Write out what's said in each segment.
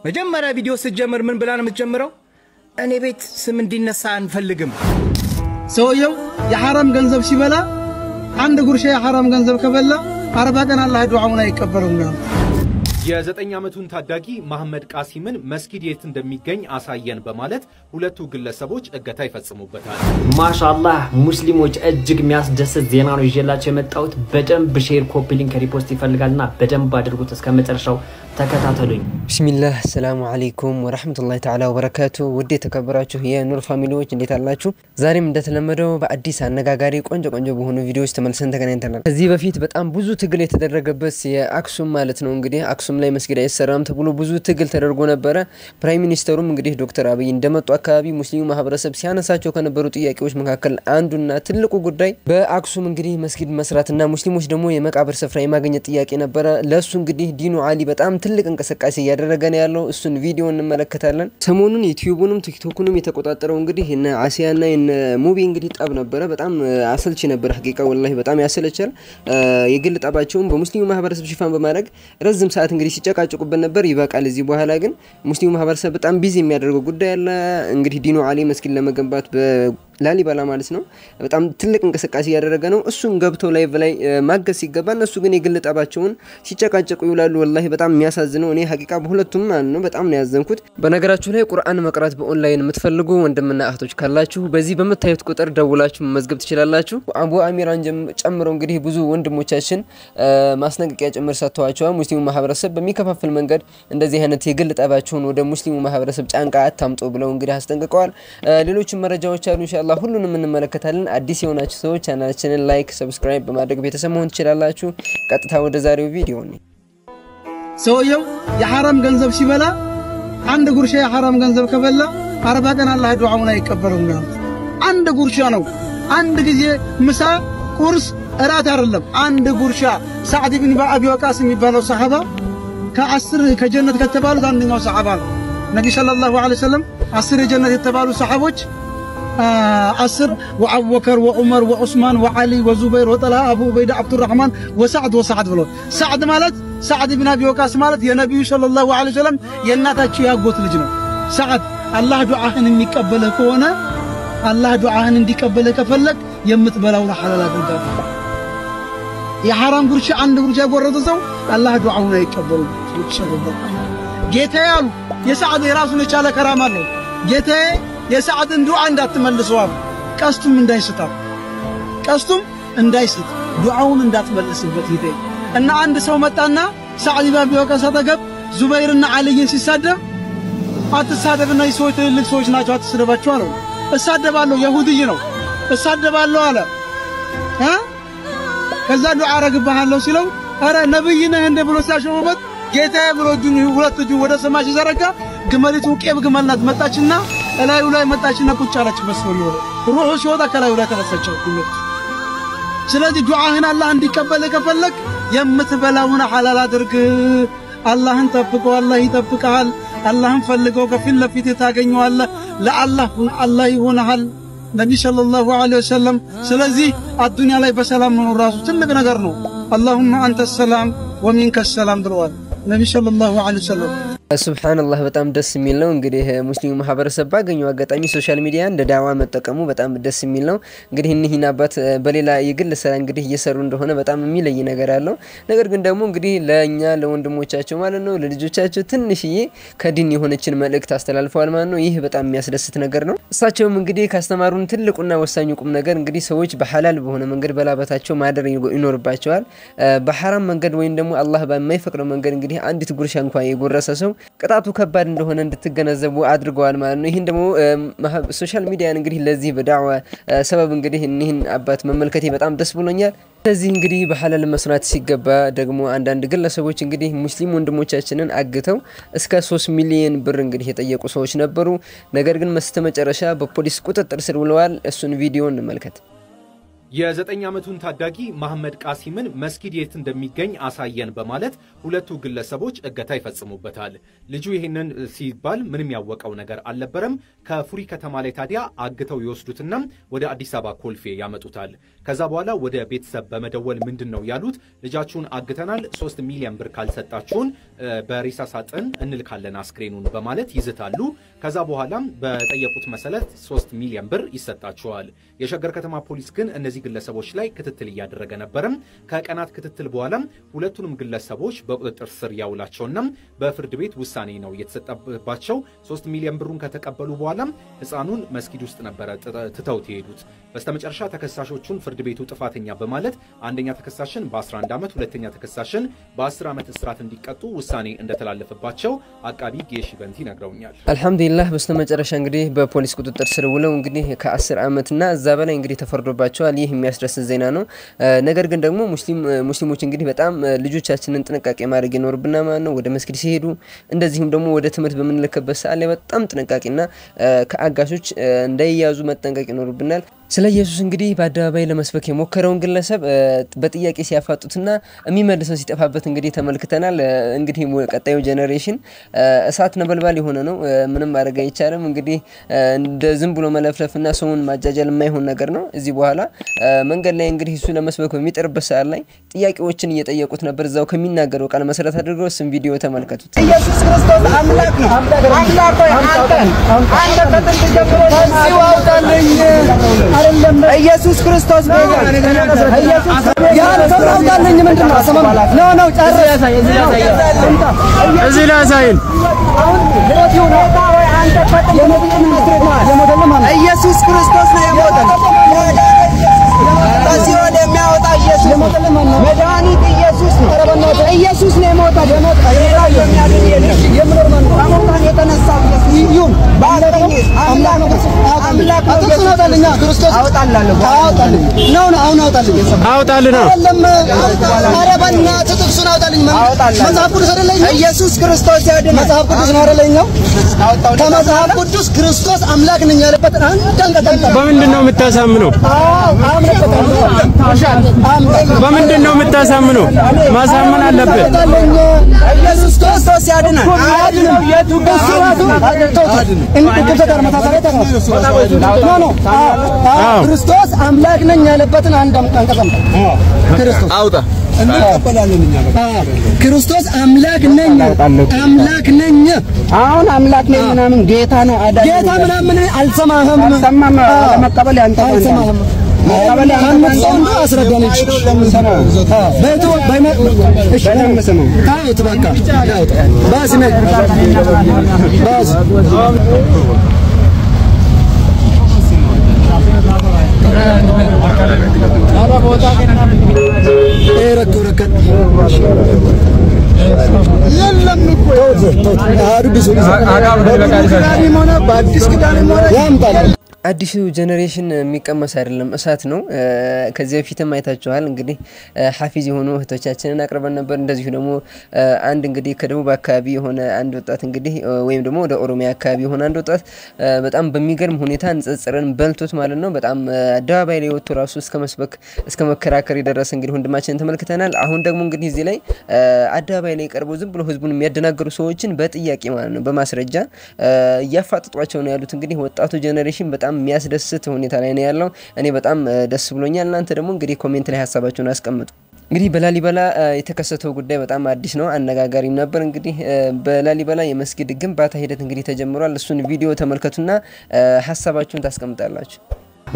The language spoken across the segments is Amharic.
መጀመሪያ ቪዲዮ ሲጀመር ምን ብላ ነው የምትጀምረው? እኔ ቤት ስም እንዲነሳ አንፈልግም። ሰውየው የሐራም ገንዘብ ሲበላ አንድ ጉርሻ የሐራም ገንዘብ ከበላ 40 ቀን አላህ ዱዓውን አይቀበለውም ነው። የ9 ዓመቱን ታዳጊ መሐመድ ቃሲምን መስጊድ የት እንደሚገኝ አሳየን በማለት ሁለቱ ግለሰቦች እገታ ይፈጽሙበታል። ማሻአላህ ሙስሊሞች እጅግ የሚያስደስት ዜና ነው ይዤላችሁ የመጣሁት። በደንብ ሼር ኮፒ ሊንክ ሪፖስት ይፈልጋልና በደንብ አድርጉት እስከ መጨረሻው ተከታተሉኝ። ቢስሚላህ ሰላሙ አለይኩም ወራህመቱላሂ ተዓላ ወበረካቱ። ውድ ተከበራችሁ የኑር ፋሚሊዎች እንዴት አላችሁ? ዛሬም እንደተለመደው በአዲስ አነጋጋሪ ቆንጆ በሆኑ ቪዲዮዎች ተመልሰን ተገናኝተናል። ከዚህ በፊት በጣም ብዙ ትግል የተደረገበት የአክሱም ማለት ነው እንግዲህ አክሱም ላይ መስጊድ አይሰራም ተብሎ ብዙ ትግል ተደርጎ ነበር። ፕራይም ሚኒስተሩም እንግዲህ ዶክተር አብይ እንደመጡ አካባቢ ሙስሊሙ ማህበረሰብ ሲያነሳቸው ከነበሩ ጥያቄዎች መካከል አንዱና ትልቁ ጉዳይ በአክሱም እንግዲህ መስጊድ መስራትና ሙስሊሞች ደግሞ የመቃብር ስፍራ የማግኘት ጥያቄ ነበር። ለሱ እንግዲህ ዲኑ አሊ በጣም ትልቅ እንቅስቃሴ ያደረገ ነው ያለው። እሱን ቪዲዮ እንመለከታለን። ሰሞኑን ዩቲዩብንም ቲክቶክንም የተቆጣጠረው እንግዲህ እነ አሲያና እነ ሙቢ እንግዲህ ጠብ ነበር። በጣም አሰልቺ ነበር ሐቂቃ ወላሂ በጣም ያሰለቻል። የግል ጠባቸውን በሙስሊሙ ማህበረሰብ ሽፋን በማድረግ ረዝም ሰዓት እንግዲህ ሲጨቃጨቁበት ነበር። ይበቃል። እዚህ በኋላ ግን ሙስሊሙ ማህበረሰብ በጣም ቢዚ የሚያደርገው ጉዳይ አለ። እንግዲህ ዲኑ አሊ መስጊድ ለመገንባት ላሊበላ ማለት ነው በጣም ትልቅ እንቅስቃሴ ያደረገ ነው። እሱን ገብተው ላይቭ ላይ ማገዝ ሲገባ እነሱ ግን የግል ጠባቸውን ሲጨቃጨቁ ይውላሉ። ወላሂ በጣም የሚያሳዝነው እኔ ሐቂቃ በሁለቱም ማለት ነው በጣም ነው ያዘንኩት። በነገራችሁ ላይ ቁርአን መቅራት በኦንላይን የምትፈልጉ ወንድምና እህቶች ካላችሁ በዚህ በመታዩት ቁጥር ደውላችሁ መዝገብ ትችላላችሁ። አቡ አሚራን ጨምሮ እንግዲህ ብዙ ወንድሞቻችን ማስጠንቀቂያ ጭምር ሰጥተዋቸዋል። ሙስሊሙ ማህበረሰብ በሚከፋፍል መንገድ እንደዚህ አይነት የግል ጠባቸውን ወደ ሙስሊሙ ማህበረሰብ ጫንቃ አታምጡ ብለው እንግዲህ አስጠንቅቀዋል። ሌሎችም መረጃዎች አሉ ኢንሻአላህ ሁሉንም እንመለከታለን። አዲስ የሆናችሁ ሰዎች ቻናላችንን ላይክ ሰብስክራይብ በማድረግ ቤተሰብ መሆን ትችላላችሁ። ቀጥታ ወደ ዛሬው ቪዲዮ ነው። ሰውየው የሐራም ገንዘብ ሲበላ አንድ ጉርሻ የሐራም ገንዘብ ከበላ 40 ቀን አላህ ዱዓውን አይቀበለውም ነው። አንድ ጉርሻ ነው። አንድ ጊዜ ምሳ ቁርስ እራት አይደለም። አንድ ጉርሻ ሰዓድ ኢብኑ አቢ ወቃስ የሚባለው ሰሃባ ከ10 ከጀነት ከተባሉት አንደኛው ሰሃባ ነው። ነብዩ ሰለላሁ ዐለይሂ ወሰለም 10 የጀነት የተባሉ ሰሃቦች 10 وابو بكر وعمر وعثمان وعلي وزبير وطلحه ابو عبيده عبد الرحمن وسعد بلو سعد ማለት سعد بن ابي وقاص ማለት የነብዩ ሰለላሁ ዐለይሂ ወሰለም የእናታቸው ያጎት ልጅ ነው። سعد አላህ ዱዓህን የሚቀበል ከሆነ አላህ ዱዓህን እንዲቀበል ከፈለክ የምትበላው ሐላል አድርገህ የሐራም ጉርሻ አንድ ጉርሻ ጎረተ ሰው አላህ ዱዓውን አይቀበለው። ጌታዬ ያሉ የሰዓድ የራሱን የቻለ ከራማ ነው። ጌታዬ የሰዓድን ዱዓ እንዳትመልሰው ቀስቱም እንዳይስት ዱዓውን እንዳትመልስበት ይቴ እና አንድ ሰው መጣና ሰዓድ ኢብኑ አቢ ወቃስ አጠገብ ዙበይርና አልይን ሲሳደብ አትሳደብና ይሶች ትልቅ ሰዎች ናቸው አትስደባቸው አለው። እሳደባለሁ የሁዲይ ነው እሳደባለሁ አለ። ከዛ ዱዓ አረግብሃለሁ ሲለው አረ ነብይ ነህ እንደ ብሎ ሲያሾመበት ጌታዬ ብሎ ሁለት እጁን ወደ ሰማይ ሲዘረጋ ግመሊቱ ቄብ ግመልናት መጣችና እላዩ ላይ መጣችና ቁጭ አለች። መስሎ ሩሁ ሲወጣ ከላዩ ላይ ተነሳቸው ሁሉ። ስለዚህ ዱዓህን አላህ እንዲቀበል ከፈለክ የምትበላውን ሐላል አድርግ። አላህን ጠብቀው አላህ ይጠብቀሃል። አላህን ፈልገው ከፊት ለፊት ታገኘዋለህ። ለአላህ ይሆናል ነብዩ ሰለላሁ ዐለይሂ ወሰለም። ስለዚህ አዱንያ ላይ በሰላም መኖር ራሱ ትልቅ ነገር ነው። اللهم انت السلام ومنك السلام ብለዋል ነብዩ ሰለላሁ ዐለይሂ ወሰለም። ሱብሃንአላህ በጣም ደስ የሚል ነው። እንግዲህ ሙስሊሙ ማህበረሰብ ባገኘው አጋጣሚ ሶሻል ሚዲያ እንደ ዳዋ መጠቀሙ በጣም ደስ የሚል ነው። እንግዲህ እነኚህን አባት በሌላ የግል ስራ እንግዲህ እየሰሩ እንደሆነ በጣም የሚለይ ነገር አለው። ነገር ግን ደግሞ እንግዲህ ለኛ ለወንድሞቻቸው ማለት ነው ለልጆቻቸው ትንሽዬ ከዲን የሆነችን መልእክት አስተላልፈዋል ማለት ነው። ይህ በጣም የሚያስደስት ነገር ነው። እሳቸውም እንግዲህ ካስተማሩን ትልቁና ወሳኙ ቁም ነገር እንግዲህ ሰዎች በሐላል በሆነ መንገድ በላበታቸው ማደር ይኖርባቸዋል። በሐራም መንገድ ወይም ደግሞ አላህ በማይፈቅደው መንገድ እንግዲህ አንዲት ጉርሻ እንኳን የጎረሰ ሰው ቅጣቱ ከባድ እንደሆነ እንድትገነዘቡ አድርገዋል ማለት ነው። ይሄን ደግሞ ሶሻል ሚዲያን እንግዲህ ለዚህ በዳዋ ሰበብ እንግዲህ እነዚህን አባት መመልከቴ በጣም ደስ ብሎኛል። ስለዚህ እንግዲህ በሐላል መስራት ሲገባ ደግሞ አንዳንድ ግለሰቦች እንግዲህ ሙስሊም ወንድሞቻችንን አግተው እስከ 3 ሚሊዮን ብር እንግዲህ የጠየቁ ሰዎች ነበሩ። ነገር ግን በስተመጨረሻ በፖሊስ ቁጥጥር ስር ውለዋል። እሱን ቪዲዮ እንመልከት። የ9 ዓመቱን ታዳጊ መሐመድ ቃሲምን መስጊድ የት እንደሚገኝ አሳየን በማለት ሁለቱ ግለሰቦች እገታ ይፈጽሙበታል። ልጁ ይሄንን ሲባል ምንም ያወቀው ነገር አልነበረም። ከፉሪ ከተማ ላይ ታዲያ አግተው ይወስዱትና ወደ አዲስ አበባ ኮልፌ ያመጡታል። ከዛ በኋላ ወደ ቤተሰብ በመደወል ምንድነው ያሉት? ልጃችሁን አግተናል፣ 3 ሚሊዮን ብር ካልሰጣችሁን በሬሳ ሳጥን እንልካለን አስክሬኑን በማለት ይዝታሉ። ከዛ በኋላም በጠየቁት መሰረት 3 ሚሊዮን ብር ይሰጣቸዋል። የሸገር ከተማ ፖሊስ ግን እነዚህ ግለሰቦች ላይ ክትትል ያደረገ ነበር። ከቀናት ክትትል በኋላ ሁለቱንም ግለሰቦች በቁጥጥር ስር ያውላቸውና በፍርድ ቤት ውሳኔ ነው የተሰጠባቸው። 3 ሚሊዮን ብሩን ከተቀበሉ በኋላ ህፃኑን መስጊድ ውስጥ ነበር ትተውት የሄዱት። በስተመጨረሻ ተከሳሾቹን ፍርድ ቤቱ ጥፋተኛ በማለት አንደኛ ተከሳሽን በ11 ዓመት ሁለተኛ ተከሳሽን በ10 ዓመት እስራት እንዲቀጡ ውሳኔ እንደተላለፈባቸው አቃቢ ጌሽ በንቲ ነግረውኛል። አልহামዱሊላህ በስተመጨረሻ እንግዲህ በፖሊስ ቁጥጥር ስር ውለው እንግዲህ ከ10 ዓመትና እዛ በላይ እንግዲህ ተፈርዶባቸዋል። ይህ የሚያስደስት ዜና ነው። ነገር ግን ደግሞ ሙስሊሞች እንግዲህ በጣም ልጆቻችንን ጥንቃቄ ማድረግ ይኖርብና ማለት ነው። ወደ መስጊድ ሲሄዱ እንደዚህም ደግሞ ወደ ትምህርት በመንለከበት ሰዓት ላይ በጣም ጥንቃቄና ከአጋሾች እንዳይያዙ መጠንቀቅ ይኖርብናል። ስለ ኢየሱስ እንግዲህ በአደባባይ ለመስበክ የሞከረውን ግለሰብ በጥያቄ ሲያፋጡትና የሚመልሰው ሲጠፋበት እንግዲህ ተመልክተናል። እንግዲህ ቀጣዩ ጄኔሬሽን እሳት ነበልባል የሆነ ነው። ምንም ማድረግ አይቻልም። እንግዲህ እንደ ዝም ብሎ መለፍለፍና ሰውን ማጃጃል የማይሆን ነገር ነው። እዚህ በኋላ መንገድ ላይ እንግዲህ እሱ ለመስበክ በሚጠርበት ሰዓት ላይ ጥያቄዎችን እየጠየቁት ነበር። እዛው ከሚናገረው ቃል መሰረት አድርገው ስም ቪዲዮ ተመልከቱት። ኢየሱስ ክርስቶስ አምላክ ነው። አምላክ ሆይ አንተ ከጥንት ጀምሮ ሲዋውጣልኝ አይደለም ኢየሱስ ክርስቶስ ነው። ኢየሱስ ያልተራውጣልኝ ምንድነው? አሰማም ነው ጫር ያሳይ እዚህ ላይ ያሳይን አሁን ሞት ይሁን ሆይ አንተ ከጥንት የነብዩን መስረት ነው የሞተልህ ኢየሱስ ክርስቶስ ነው የሞተልህ ከሲኦል የሚያወጣ ኢየሱስ መድኃኒት ኢየሱስ ነው። ኢየሱስ ነው የሞተልህ የሚያድን የለም የምኖር ማን ነው? ከሞታን የተነሳው ኢየሱስ ይሁን ባለኝ አምላክ አምላክ አውጣልኛ ክርስቶስ አውጣላለሁ ነው አሁን አውጣልኝ ነው አይደለም። ኧረ በእናትህ ጥቅሱን አውጣልኝ መጽሐፍ ቅዱስ አይደለም ኢየሱስ ክርስቶስ ያድን መጽሐፍ ቅዱስ ነው አይደለም ከመጽሐፍ ቅዱስ ክርስቶስ አምላክ ነኝ ያለበት አንድ አንቀጽ በምንድነው የምታሳምነው? በምንድነው የምታሳምነው? ማሳመን አለበት። ኢየሱስ ክርስቶስ ያድናል አይደለም የቱ ክርስቶስ አምላክ ነኝ ያለበትን አንድ አንቀጽ ክርስቶስ አውጣ እንቀበላለንኛ ክርስቶስ አምላክ ነኝ አሁን አምላክ ነኝ ምናምን ጌታ ነው አዳኝ ጌታ ምናምን አልሰማህም ለመቀበል ያንተ አልሰማህም መቀበል ያንተ አስረዳኝ በይቶ እሺ ለምሰማው ታውት በቃ ባስ ነው ባስ አባ ቦታ ረከ የለም እኮ አዲስ ኪዳን ያምጣል። አዲሱ ጄኔሬሽን የሚቀመስ አይደለም እሳት ነው። ከዚህ በፊትም አይታችኋል እንግዲህ ሐፊዝ የሆኑ እህቶቻችንን አቅርበን ነበር። እንደዚሁ ደግሞ አንድ እንግዲህ ከደቡብ አካባቢ የሆነ አንድ ወጣት እንግዲህ ወይም ደግሞ ወደ ኦሮሚያ አካባቢ የሆነ አንድ ወጣት በጣም በሚገርም ሁኔታ እንጽጽረን በልቶት ማለት ነው። በጣም አደባባይ ላይ ወጥቶ ራሱ እስከ መከራከር የደረሰ እንግዲህ ወንድማችንን ተመልክተናል። አሁን ደግሞ እንግዲህ እዚህ ላይ አደባባይ ላይ ቀርቦ ዝም ብሎ ህዝቡን የሚያደናግሩ ሰዎችን በጥያቄ ማለት ነው በማስረጃ እያፋጥጧቸው ነው ያሉት። እንግዲህ ወጣቱ ጄኔሬሽን በጣም የሚያስደስት ሁኔታ ላይ ነው ያለው። እኔ በጣም ደስ ብሎኛል። እናንተ ደግሞ እንግዲህ ኮሜንት ላይ ሐሳባችሁን አስቀምጡ። እንግዲህ በላሊበላ የተከሰተው ጉዳይ በጣም አዲስ ነው፣ አነጋጋሪ ነበር። እንግዲህ በላሊበላ የመስጊድ ግንባታ ሂደት እንግዲህ ተጀምሯል። እሱን ቪዲዮ ተመልከቱና ሐሳባችሁን ታስቀምጣላችሁ።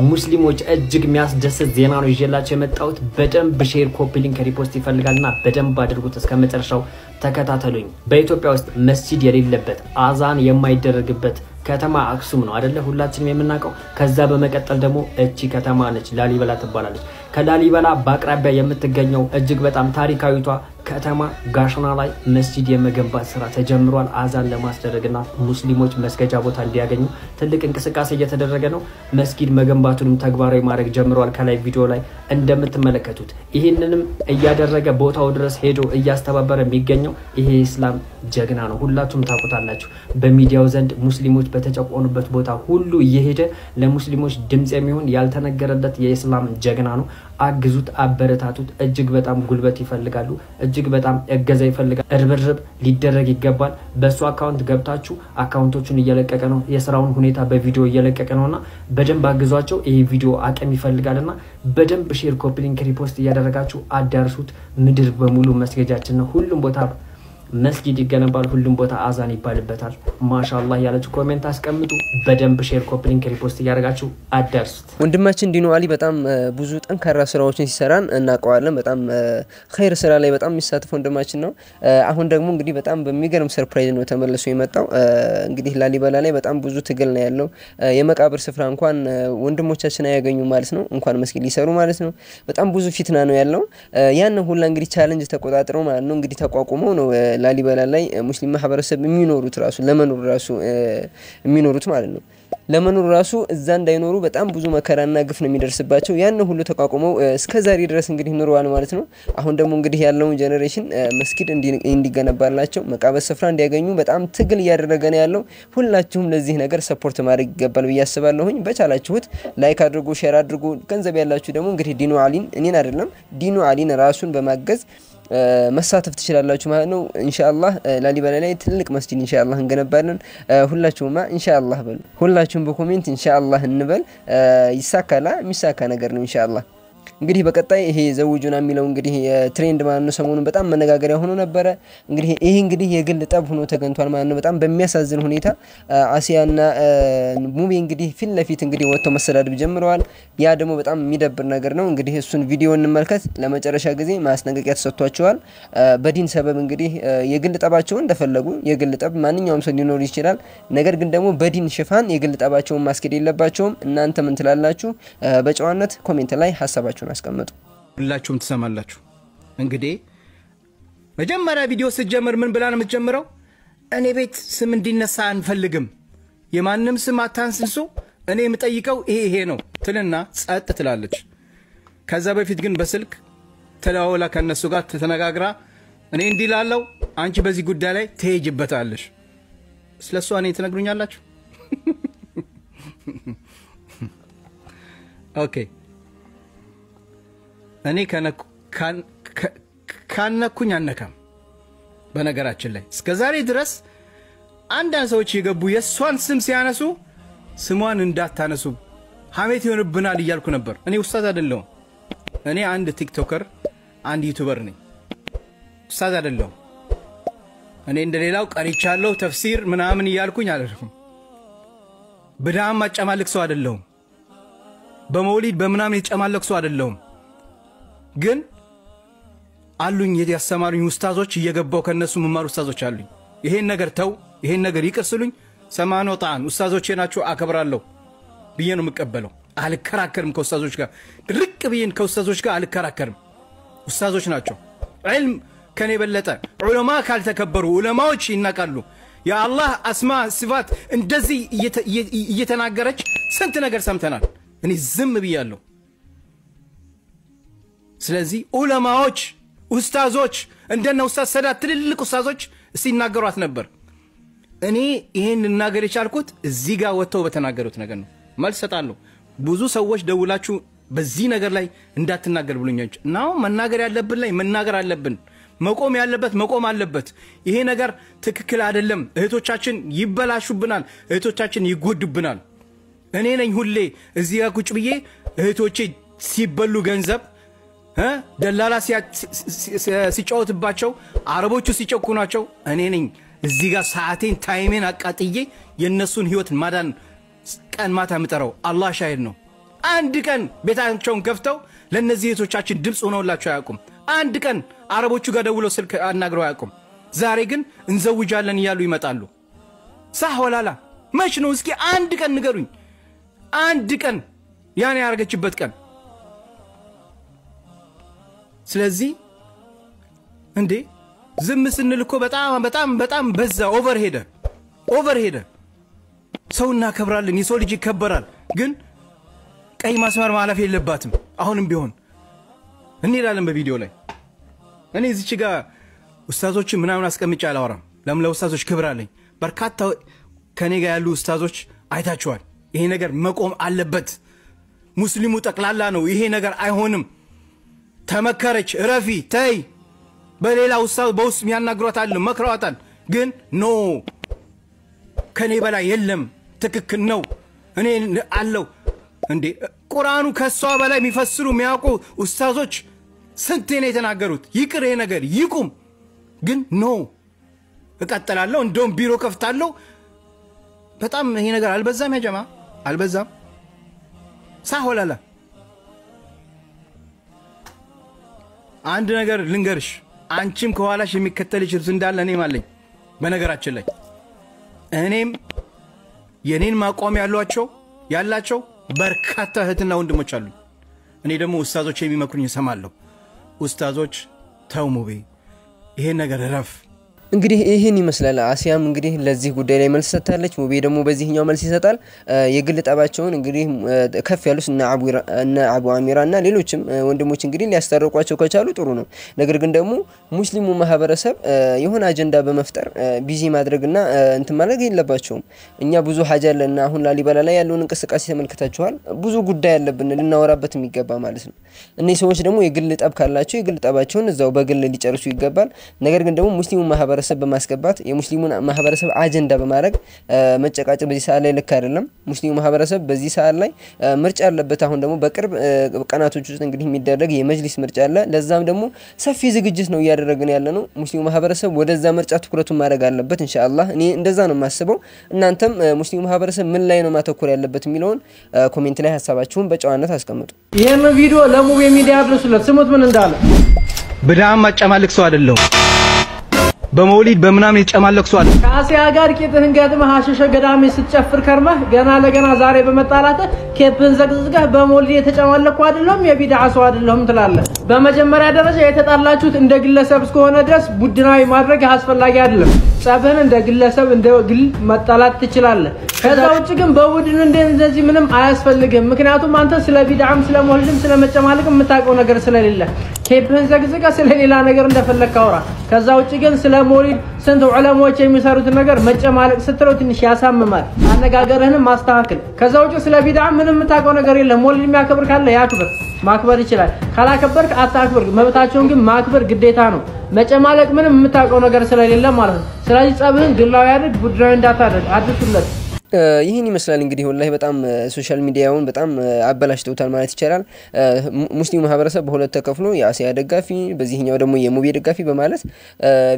ሙስሊሞች እጅግ የሚያስደስት ዜና ነው ይዤላችሁ የመጣሁት። በደንብ ሼር ኮፒ ሊንክ ሪፖስት ይፈልጋልና በደንብ አድርጉት እስከ መጨረሻው ተከታተሉኝ። በኢትዮጵያ ውስጥ መስጂድ የሌለበት አዛን የማይደረግበት ከተማ አክሱም ነው አይደለ? ሁላችንም የምናውቀው። ከዛ በመቀጠል ደግሞ እቺ ከተማ ነች ላሊበላ ትባላለች። ከላሊበላ በአቅራቢያ የምትገኘው እጅግ በጣም ታሪካዊቷ ከተማ ጋሽና ላይ መስጂድ የመገንባት ስራ ተጀምሯል። አዛን ለማስደረግና ሙስሊሞች መስገጃ ቦታ እንዲያገኙ ትልቅ እንቅስቃሴ እየተደረገ ነው። መስጊድ መገንባቱንም ተግባራዊ ማድረግ ጀምሯል። ከላይ ቪዲዮ ላይ እንደምትመለከቱት ይህንንም እያደረገ ቦታው ድረስ ሄዶ እያስተባበረ የሚገኘው ይሄ ኢስላም ጀግና ነው። ሁላችሁም ታውቁታላችሁ። በሚዲያው ዘንድ ሙስሊሞች በተጨቆኑበት ቦታ ሁሉ እየሄደ ለሙስሊሞች ድምጽ የሚሆን ያልተነገረለት የኢስላም ጀግና ነው። አግዙት፣ አበረታቱት። እጅግ በጣም ጉልበት ይፈልጋሉ። እጅግ በጣም እገዛ ይፈልጋል። እርብርብ ሊደረግ ይገባል። በሱ አካውንት ገብታችሁ አካውንቶቹን እየለቀቀ ነው። የስራውን ሁኔታ በቪዲዮ እየለቀቀ ነውና በደንብ አግዟቸው። ይሄ ቪዲዮ አቅም ይፈልጋልና በደንብ ሼር፣ ኮፒ ሊንክ፣ ሪፖስት እያደረጋችሁ አዳርሱት። ምድር በሙሉ መስገጃችን ነው። ሁሉም ቦታ መስጊድ ይገነባል። ሁሉም ቦታ አዛን ይባልበታል። ማሻአላህ ያላችሁ ኮሜንት አስቀምጡ። በደንብ ሼር፣ ኮፒ ሊንክ፣ ሪፖስት እያደረጋችሁ አዳርሱት። ወንድማችን ዲኖ አሊ በጣም ብዙ ጠንካራ ስራዎችን ሲሰራን እናውቀዋለን። በጣም ኸይር ስራ ላይ በጣም የሚሳተፍ ወንድማችን ነው። አሁን ደግሞ እንግዲህ በጣም በሚገርም ሰርፕራይዝ ነው ተመልሶ የመጣው። እንግዲህ ላሊበላ ላይ በጣም ብዙ ትግል ነው ያለው። የመቃብር ስፍራ እንኳን ወንድሞቻችን አያገኙ ማለት ነው፣ እንኳን መስጊድ ሊሰሩ ማለት ነው። በጣም ብዙ ፊትና ነው ያለው። ያን ሁላ እንግዲህ ቻሌንጅ ተቆጣጥረው ማለት ነው እንግዲህ ተቋቁመው ነው ላሊበላ ላይ ሙስሊም ማህበረሰብ የሚኖሩት ራሱ ለመኖር ራሱ የሚኖሩት ማለት ነው። ለመኖር ራሱ እዛ እንዳይኖሩ በጣም ብዙ መከራና ግፍ ነው የሚደርስባቸው። ያን ሁሉ ተቋቁመው እስከዛሬ ድረስ እንግዲህ ኑረዋል ማለት ነው። አሁን ደግሞ እንግዲህ ያለው ጄነሬሽን መስጊድ እንዲገነባላቸው መቃብር ስፍራ እንዲያገኙ በጣም ትግል እያደረገ ነው ያለው። ሁላችሁም ለዚህ ነገር ሰፖርት ማድረግ ይገባል ብዬ አስባለሁኝ። በቻላችሁት ላይክ አድርጉ፣ ሼር አድርጉ። ገንዘብ ያላችሁ ደግሞ እንግዲህ ዲኖ አሊን እኔን አይደለም ዲኖ አሊን ራሱን በማገዝ መሳተፍ ትችላላችሁ ማለት ነው። ኢንሻአላህ ላሊበላ ላይ ትልቅ መስጂድ ኢንሻአላህ እንገነባለን። ሁላችሁማ ኢንሻአላህ በሉ። ሁላችሁም በኮሜንት ኢንሻአላህ እንበል። ይሳካላ፣ የሚሳካ ነገር ነው ኢንሻአላህ። እንግዲህ በቀጣይ ይሄ ዘውጁና የሚለው እንግዲህ ትሬንድ ማለት ነው ሰሞኑን በጣም መነጋገሪያ ሆኖ ነበር። እንግዲህ ይሄ እንግዲህ የግል ጠብ ሆኖ ተገንቷል ማለት ነው። በጣም በሚያሳዝን ሁኔታ አሲያና ሙቤ እንግዲህ ፊት ለፊት እንግዲህ ወጥተው መሰዳደብ ጀምረዋል። ያ ደግሞ በጣም የሚደብር ነገር ነው። እንግዲህ እሱን ቪዲዮ እንመልከት። ለመጨረሻ ጊዜ ማስጠንቀቂያ ተሰጥቷቸዋል። በዲን ሰበብ እንግዲህ የግል ጠባቸውን እንደፈለጉ የግል ጠብ ማንኛውም ሰው ሊኖር ይችላል። ነገር ግን ደግሞ በዲን ሽፋን የግል ጠባቸውን ማስከድ የለባቸውም። እናንተ ምን ትላላችሁ? በጨዋነት ኮሜንት ላይ ሐሳባችሁን አስቀምጡ። ሁላችሁም ትሰማላችሁ። እንግዲህ መጀመሪያ ቪዲዮ ስትጀምር ምን ብላ ነው የምትጀምረው? እኔ ቤት ስም እንዲነሳ አንፈልግም፣ የማንም ስም አታንስሱ፣ እኔ የምጠይቀው ይሄ ነው ትልና ጸጥ ትላለች። ከዛ በፊት ግን በስልክ ተላውላ ከነሱ ጋር ተነጋግራ እኔ እንዲላለው አንቺ በዚህ ጉዳይ ላይ ትሄጅበታለሽ። ስለሷ እኔ ትነግሩኛላችሁ? ኦኬ እኔ ካነኩኝ አነካም። በነገራችን ላይ እስከዛሬ ድረስ አንዳንድ ሰዎች የገቡ የሷን ስም ሲያነሱ ስሟን እንዳታነሱ ሐሜት ይሆንብናል እያልኩ ነበር። እኔ ኡስታዝ አይደለሁም። እኔ አንድ ቲክቶከር፣ አንድ ዩቲዩበር ነኝ። ኡስታዝ አይደለሁም። እኔ እንደሌላው ቀሪቻለሁ ተፍሲር ምናምን እያልኩኝ አይደለም። በዳም ማጨማለቅ ሰው አይደለሁም። በመውሊድ በምናምን የጨማለቅ ሰው አይደለሁም። ግን አሉኝ ያስተማሩኝ ኡስታዞች እየገባው ከነሱ መማር ኡስታዞች አሉኝ። ይሄን ነገር ተው፣ ይሄን ነገር ይቅርስሉኝ። ሰማኖ ጣን ኡስታዞቼ ናቸው፣ አከብራለሁ ብዬ ነው የምቀበለው። አልከራከርም ከኡስታዞች ጋር። ድርቅ ብዬን ከኡስታዞች ጋር አልከራከርም። ኡስታዞች ናቸው። ዒልም ከኔ በለጠ ዑለማ ካልተከበሩ ዑለማዎች ይናቃሉ። የአላህ አስማ ሲፋት እንደዚህ እየተናገረች ስንት ነገር ሰምተናል። እኔ ዝም ብያለሁ። ስለዚህ ዑለማዎች ኡስታዞች እንደነ ኡስታዝ ሰዳት ትልልቅ ኡስታዞች ሲናገሯት ነበር። እኔ ይሄን እናገር የቻልኩት እዚህ ጋር ወጥተው በተናገሩት ነገር ነው። መልስ ሰጣለሁ። ብዙ ሰዎች ደውላችሁ በዚህ ነገር ላይ እንዳትናገር ብሉኛች። ናው መናገር ያለብን ላይ መናገር አለብን። መቆም ያለበት መቆም አለበት። ይሄ ነገር ትክክል አይደለም። እህቶቻችን ይበላሹብናል፣ እህቶቻችን ይጎዱብናል። እኔ ነኝ ሁሌ እዚህ ጋር ቁጭ ብዬ እህቶቼ ሲበሉ ገንዘብ ደላላ ሲጫወትባቸው አረቦቹ ሲጨቁናቸው እኔ ነኝ እዚህ ጋር ሰዓቴን ታይሜን አቃጥዬ የነሱን ህይወት ማዳን ቀን ማታ ምጠራው። አላህ ሻሂድ ነው። አንድ ቀን ቤታቸውን ከፍተው ለነዚህ እህቶቻችን ድምጽ ሆነውላቸው አያውቁም። አንድ ቀን አረቦቹ ጋር ደውለው ስልክ አናግረው አያውቁም። ዛሬ ግን እንዘውጃለን እያሉ ይመጣሉ። ሳህ ወላላ መች ነው? እስኪ አንድ ቀን ንገሩኝ። አንድ ቀን ያን ያረገችበት ቀን። ስለዚህ እንዴ ዝም ስንል እኮ በጣም በዛ ኦቨር ሄደ ሰው እናከብራለን የሰው ልጅ ይከበራል ግን ቀይ ማስመር ማለፍ የለባትም አሁንም ቢሆን እንላለን በቪዲዮ ላይ እኔ እዚች ጋር ኡስታዞች ምናምን አስቀምጬ አላወራም ለምን ለኡስታዞች ክብር አለኝ በርካታ ከኔ ጋር ያሉ ኡስታዞች አይታችኋል ይሄ ነገር መቆም አለበት ሙስሊሙ ጠቅላላ ነው ይሄ ነገር አይሆንም ተመከረች ረፊ ተይ በሌላ ኡስታዝ በውስጥ የሚያናግሯታል መክረዋታል ግን ኖ ከኔ በላይ የለም ትክክል ነው እኔ አለው እንዴ ቁርአኑ ከሷ በላይ የሚፈስሩ የሚያውቁ ኡስታዞች ስንቴ ነው የተናገሩት ይቅር ይሄ ነገር ይቁም ግን ኖ እቀጥላለሁ እንደውም ቢሮ ከፍታለሁ በጣም ይሄ ነገር አልበዛም ያ ጀማ አልበዛም ሳሆላላ አንድ ነገር ልንገርሽ አንቺም ከኋላሽ የሚከተልሽ እርስ እንዳለ እኔም አለኝ በነገራችን ላይ እኔም የኔን ማቋም ያላቸው በርካታ እህትና ወንድሞች አሉ እኔ ደግሞ ኡስታዞች የሚመክሩኝ ሰማለሁ ኡስታዞች ተው ሙቤ ይሄ ነገር ረፍ እንግዲህ ይሄን ይመስላል አሲያም እንግዲህ ለዚህ ጉዳይ ላይ መልስ ሰጥታለች ሙቤ ደግሞ በዚህኛው መልስ ይሰጣል የግል ጠባቸውን እንግዲህ ከፍ ያሉስ እና አቡ አሚራና ሌሎችም ወንድሞች እንግዲህ ሊያስተርቋቸው ከቻሉ ጥሩ ነው ነገር ግን ደግሞ ሙስሊሙ ማህበረሰብ የሆነ አጀንዳ በመፍጠር ቢዚ ማድረግና እንት ማለት የለባቸውም እኛ ብዙ ሀጃ አለና አሁን ላሊበላ ላይ ያለውን እንቅስቃሴ ተመልክታችኋል ብዙ ጉዳይ አለብን ልናወራበት የሚገባ ማለት ነው እነዚህ ሰዎች ደግሞ የግል ጠብ ካላቸው የግል ጠባቸውን እዛው በግል ሊጨርሱ ይገባል ነገር ግን ደግሞ ሙስሊሙ ማህበረሰብ በማስገባት የሙስሊሙን ማህበረሰብ አጀንዳ በማድረግ መጨቃጨቅ በዚህ ሰዓት ላይ ልክ አይደለም ሙስሊሙ ማህበረሰብ በዚህ ሰዓት ላይ ምርጫ አለበት አሁን ደግሞ በቅርብ ቀናቶች ውስጥ እንግዲህ የሚደረግ የመጅሊስ ምርጫ አለ ለዛም ደግሞ ሰፊ ዝግጅት ነው ያደረገን ያለነው ሙስሊሙ ማህበረሰብ ወደዛ ምርጫ ትኩረቱን ማድረግ አለበት ኢንሻአላህ እኔ እንደዛ ነው ማስበው እናንተም ሙስሊሙ ማህበረሰብ ምን ላይ ነው ማተኮር ያለበት የሚለውን ኮሜንት ላይ ሐሳባችሁን በጨዋነት አስቀምጡ ይሄን ቪዲዮ ለሙቤ ሚዲያ አድርሱለት ስሙት ምን እንዳለ በዳም ማጨማልክ ሰው አይደለም በመውሊድ በመናም ይጨማለክ ሰው አይደለም ከአሲያ ጋር ቂጥህን ገጥመህ አሸሸ ገዳሜ ስትጨፍር ከርመህ ገና ለገና ዛሬ በመጣላት ኬፕን ዘግዝገህ በመውሊድ የተጨማለኩ አይደለም የቢድዓ ሰው አይደለም ትላለህ በመጀመሪያ ደረጃ የተጣላችሁት እንደ ግለሰብ እስከሆነ ድረስ ቡድናዊ ማድረግ አስፈላጊ አይደለም ጸብህን እንደ ግለሰብ እንደ ግል መጣላት ትችላለህ ከዛ ውጭ ግን በቡድን እንደዚህ ምንም አያስፈልግም ምክንያቱም አንተ ስለ ቢድዓም ስለ መውሊድም ስለ መጨማለቅም የምታውቀው ነገር ስለሌለ ኬፕን ዘግዝገህ ስለሌላ ነገር እንደፈለክ አውራ ከዛ ውጭ ግን ስለ መውሊድ ስንት ዑለማዎች የሚሰሩት ነገር መጨማለቅ ስትለው ትንሽ ያሳምማል አነጋገርህን ማስተካከል ከዛ ውጭ ስለ ቢድዓ ምንም የምታውቀው ነገር የለም መውሊድ የሚያከብር ካለ ያክብር ማክበር ይችላል ካላከበርክ አታክብር መብታቸውን ግን ማክበር ግዴታ ነው መጨማለቅ ምንም የምታውቀው ነገር ስለሌለ ማለት ነው ስለዚህ ጸብህን ግላዊ አድርግ ቡድናዊ እንዳታደርግ አድርሱለት ይሄን ይመስላል እንግዲህ ወላሂ በጣም ሶሻል ሚዲያውን በጣም አበላሽተውታል ማለት ይቻላል ሙስሊሙ ማህበረሰብ በሁለት ተከፍሎ የአሲያ ደጋፊ በዚህኛው ደግሞ የሙቤ ደጋፊ በማለት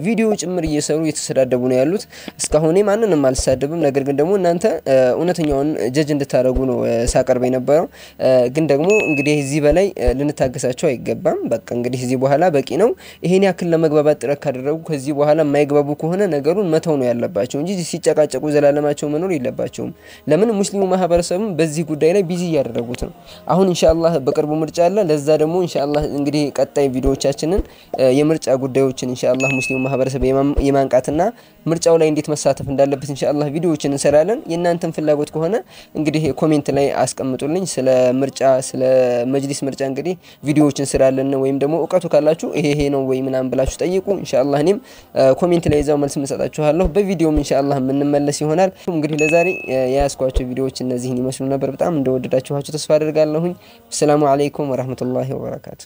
ቪዲዮ ጭምር እየሰሩ እየተሰዳደቡ ነው ያሉት እስካሁን ማንንም አልሳደብም ነገር ግን ደግሞ እናንተ እውነተኛውን ጀጅ እንድታረጉ ነው ሳቀርበ የነበረው ግን ደግሞ እንግዲህ እዚህ በላይ ልንታገሳቸው አይገባም በቃ እንግዲህ እዚህ በኋላ በቂ ነው ይሄን ያክል ለመግባባት ጥረት ካደረጉ ከዚህ በኋላ የማይግባቡ ከሆነ ነገሩን መተው ነው ያለባቸው እንጂ ሲጨቃጨቁ ዘላለማቸው መኖር ይለባቸውም ለምን ሙስሊሙ ማህበረሰብ በዚህ ጉዳይ ላይ ቢዚ ያደረጉት ነው አሁን ኢንሻአላህ በቅርቡ ምርጫ አለ ለዛ ደግሞ ኢንሻአላህ እንግዲህ ቀጣይ ቪዲዮዎቻችንን የምርጫ ጉዳዮችን ኢንሻአላህ ሙስሊሙ ማህበረሰብ የማንቃትና ምርጫው ላይ እንዴት መሳተፍ እንዳለበት ኢንሻአላህ ቪዲዮዎችን እንሰራለን የእናንተን ፍላጎት ከሆነ እንግዲህ ኮሜንት ላይ አስቀምጡልኝ ስለ ምርጫ ስለ መጅሊስ ምርጫ እንግዲህ ቪዲዮዎችን እንሰራለን ወይም ደግሞ እውቀቱ ካላችሁ ይሄ ነው ወይ ምናምን ብላችሁ ጠይቁ ኢንሻአላህ እኔም ኮሜንት ላይ እዛው መልስ እንሰጣችኋለሁ በቪዲዮም ኢንሻአላህ ምንመለስ ይሆናል እንግዲህ ለዛሬ ያስኳቸው ቪዲዮዎች እነዚህን ይመስሉ ነበር በጣም እንደወደዳችኋቸው ተስፋ አደርጋለሁ ሰላም አለይኩም ወራህመቱላሂ ወበረካቱ